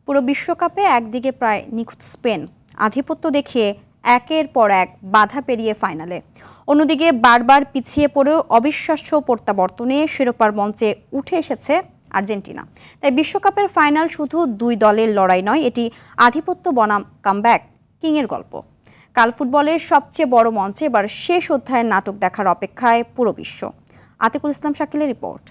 পুরো বিশ্বকাপে একদিকে প্রায় নিখুঁত স্পেন আধিপত্য দেখিয়ে একের পর এক বাধা পেরিয়ে ফাইনালে, অন্যদিকে বারবার পিছিয়ে পড়েও অবিশ্বাস্য প্রত্যাবর্তনে শিরোপার মঞ্চে উঠে এসেছে আর্জেন্টিনা। তাই বিশ্বকাপের ফাইনাল শুধু দুই দলের লড়াই নয়, এটি আধিপত্য বনাম কামব্যাক কিংয়ের গল্প। কাল ফুটবলের সবচেয়ে বড় মঞ্চে এবার শেষ অধ্যায়ের নাটক দেখার অপেক্ষায় পুরো বিশ্ব। আতিকুল ইসলাম শাকিলের রিপোর্ট।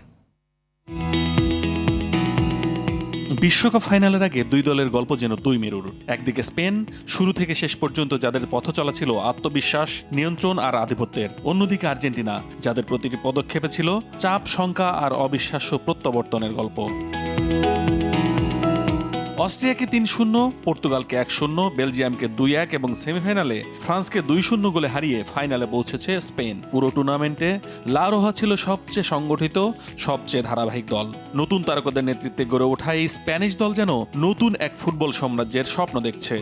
বিশ্বকাপ ফাইনালের আগে দুই দলের গল্প যেন দুই মেরুর। একদিকে স্পেন, শুরু থেকে শেষ পর্যন্ত যাদের পথ চলা ছিল আত্মবিশ্বাস, নিয়ন্ত্রণ আর আধিপত্যের। অন্যদিকে আর্জেন্টিনা, যাদের প্রতিটি পদক্ষেপে ছিল চাপ, শঙ্কা আর অবিশ্বাস্য প্রত্যাবর্তনের গল্প। অস্ট্রিয়াকে ৩-০, পর্তুগালকে ১-০, বেলজিয়ামকে ২-১ এবং সেমিফাইনালে ফ্রান্সকে ২-০ গোলে হারিয়ে ফাইনালে পৌঁছেছে স্পেন। পুরো টুর্নামেন্টে লা রোহা ছিল সবচেয়ে সংগঠিত, সবচেয়ে ধারাবাহিক দল। নতুন তারকাদের নেতৃত্বে গড়ে ওঠা এই স্প্যানিশ দল যেন নতুন এক ফুটবল সাম্রাজ্যের স্বপ্ন দেখছে।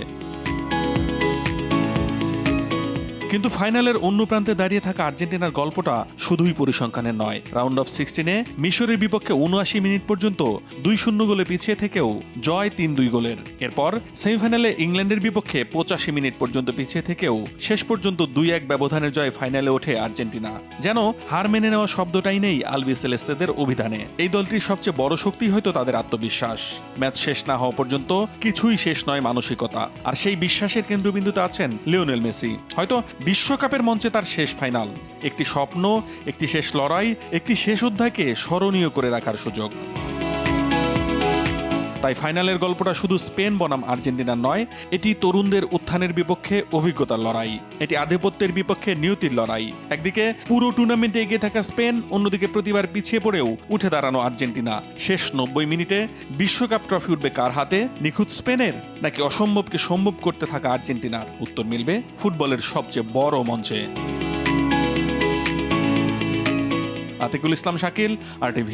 কিন্তু ফাইনালের অন্য প্রান্তে দাঁড়িয়ে থাকা আর্জেন্টিনার গল্পটা শুধুই পরিসংখ্যানের নয়। রাউন্ড অফ 16-এ মিশরের বিপক্ষে ৭৯ মিনিট পর্যন্ত ২-০ গোলে পিছিয়ে থেকেও জয় ৩-২ গোলের। এরপর সেমিফাইনালে ইংল্যান্ডের বিপক্ষে ৮৫ মিনিট পর্যন্ত পিছিয়ে থেকেও শেষ পর্যন্ত ২-১ ব্যবধানের জয় ফাইনালে ওঠে আর্জেন্টিনা। যেন হার মেনে নেওয়া শব্দটাই নেই আলবি সেলেস্তেদের অভিধানে। এই দলটির সবচেয়ে বড় শক্তি হয়তো তাদের আত্মবিশ্বাস। ম্যাচ শেষ না হওয়া পর্যন্ত কিছুই শেষ নয় মানসিকতা। আর সেই বিশ্বাসের কেন্দ্রবিন্দুতে আছেন লিওনেল মেসি। হয়তো বিশ্বকাপের মঞ্চে তার শেষ ফাইনাল, একটি স্বপ্ন, একটি শেষ লড়াই, একটি শেষ অধ্যায়কে স্মরণীয় করে রাখার সুযোগ। তাই ফাইনালের গল্পটা শুধু স্পেন বনাম আর্জেন্টিনার নয়, এটি তরুণদের উত্থানের বিপক্ষে অভিজ্ঞতার লড়াই, এটি আধিপত্যের বিপক্ষে নিয়তির লড়াই। একদিকে পুরো টুর্নামেন্টে এগিয়ে থাকা স্পেন, অন্যদিকে প্রতিবার পিছিয়ে পড়েও উঠে দাঁড়ানো আর্জেন্টিনা। শেষ ৯০ মিনিটে বিশ্বকাপ ট্রফি উঠবে কার হাতে? নিখুঁত স্পেনের নাকি অসম্ভবকে সম্ভব করতে থাকা আর্জেন্টিনার? উত্তর মিলবে ফুটবলের সবচেয়ে বড় মঞ্চে। আতিকুল ইসলাম শাকিল, RTV।